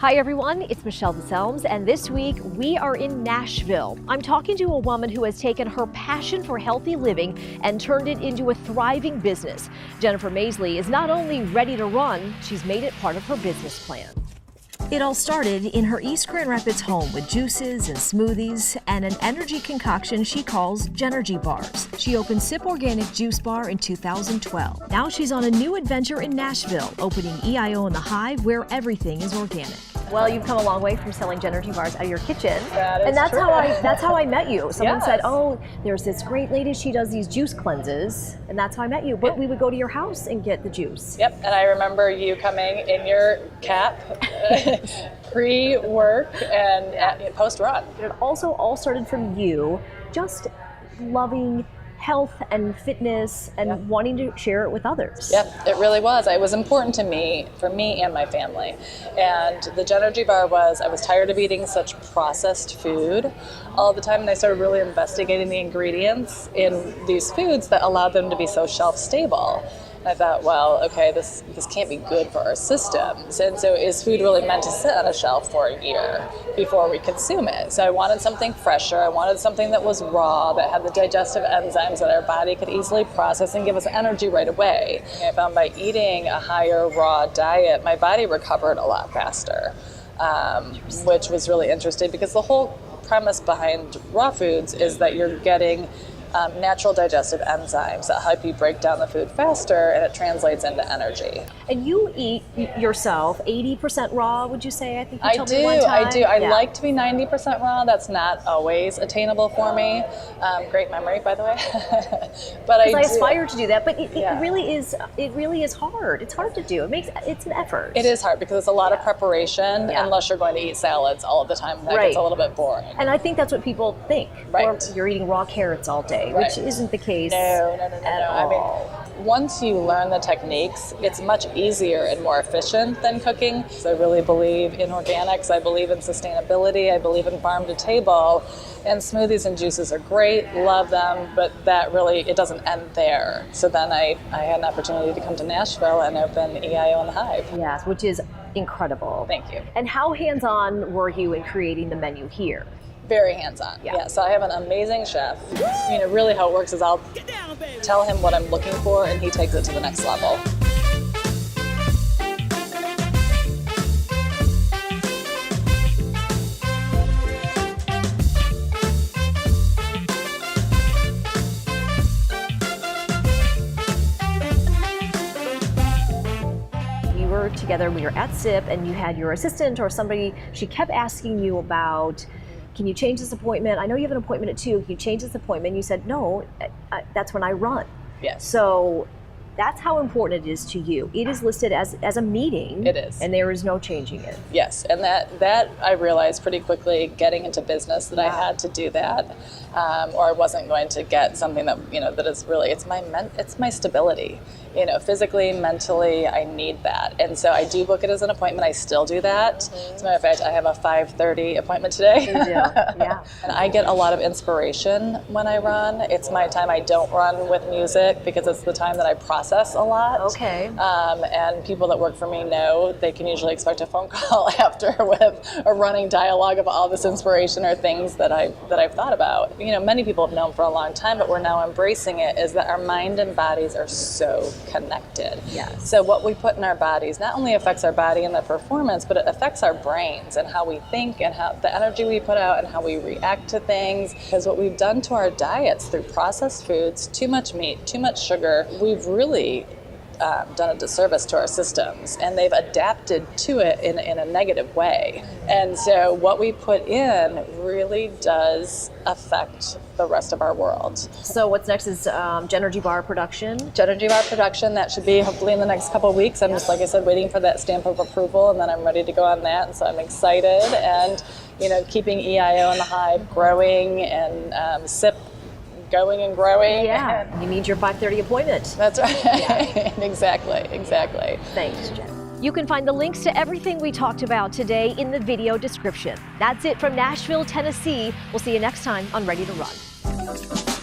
Hi everyone, it's Michelle DeSelms, and this week we are in Nashville. I'm talking to a woman who has taken her passion for healthy living and turned it into a thriving business. Jennifer Masley is not only ready to run, she's made it part of her business plan. It all started in her East Grand Rapids home with juices and smoothies and an energy concoction she calls Genergy Bars. She opened Sip Organic Juice Bar in 2012. Now she's on a new adventure in Nashville, opening EIO in the Hive, where everything is organic. Well, you've come a long way from selling Genergy Bars out of your kitchen. That's true. That's how I met you. Someone Yes. said, oh, there's this great lady, she does these juice cleanses, and that's how I met you. But we would go to your house and get the juice. Yep, and I remember you coming in your cap pre-work and post-run. It also all started from you just loving health and fitness and wanting to share it with others. Yep, it really was. It was important to me, for me and my family. And the Genergy Bar I was tired of eating such processed food all the time, and I started really investigating the ingredients in these foods that allowed them to be so shelf stable. And I thought, well, okay, this can't be good for our systems. And so is food really meant to sit on a shelf for a year before we consume it? So I wanted something fresher. I wanted something that was raw, that had the digestive enzymes that our body could easily process and give us energy right away. I found by eating a higher raw diet, my body recovered a lot faster, which was really interesting because the whole premise behind raw foods is that you're getting natural digestive enzymes that help you break down the food faster, and it translates into energy. And you eat yourself 80% raw, would you say? I think you I told me one time. I do. I like to be 90% raw. That's not always attainable for me. Great memory, by the way. But I aspire to do that, but it really is hard. It's hard to do. It's an effort. It is hard because it's a lot of preparation unless you're going to eat salads all of the time. That gets a little bit boring. And I think that's what people think. Right. Or you're eating raw carrots all day, which isn't the case at all. I mean, once you learn the techniques, it's much easier and more efficient than cooking. So I really believe in organics. I believe in sustainability. I believe in farm to table. And smoothies and juices are great, love them, but it doesn't end there. So then I had an opportunity to come to Nashville and open EIO in the Hive. Yes, which is incredible. Thank you. And how hands-on were you in creating the menu here? Very hands-on. Yeah. So I have an amazing chef. Really how it works is I'll tell him what I'm looking for and he takes it to the next level. We were together, we were at SIP, and you had your assistant or somebody, she kept asking you about, can you change this appointment? I know you have an appointment at 2. Can you change this appointment? You said, no, that's when I run. Yes. So that's how important it is to you. It is listed as a meeting. It is. And there is no changing it. Yes, and that I realized pretty quickly getting into business that I had to do that, or I wasn't going to get something that, that is really, it's my stability. Physically, mentally, I need that. And so I do book it as an appointment. I still do that. As a matter of fact, I have a 5:30 appointment today. You do, yeah. And I get a lot of inspiration when I run. It's my time. I don't run with music because it's the time that I process a lot. Okay. And people that work for me know they can usually expect a phone call after with a running dialogue of all this inspiration or things that I've thought about. Many people have known for a long time, but we're now embracing it, is that our mind and bodies are so connected. Yes. So what we put in our bodies not only affects our body and the performance, but it affects our brains and how we think and how the energy we put out and how we react to things. Because what we've done to our diets through processed foods, too much meat, too much sugar, we've really done a disservice to our systems, and they've adapted to it in a negative way. And so what we put in really does affect the rest of our world. So what's next is Genergy Bar production. Genergy Bar production, that should be hopefully in the next couple of weeks. I'm just, like I said, waiting for that stamp of approval, and then I'm ready to go on that. And so I'm excited, and keeping EIO in the Hive growing, and SIP going and growing. Yeah, you need your 5:30 appointment. That's right. Yeah. Exactly. Thanks, Jen. You can find the links to everything we talked about today in the video description. That's it from Nashville, Tennessee. We'll see you next time on Ready to Run.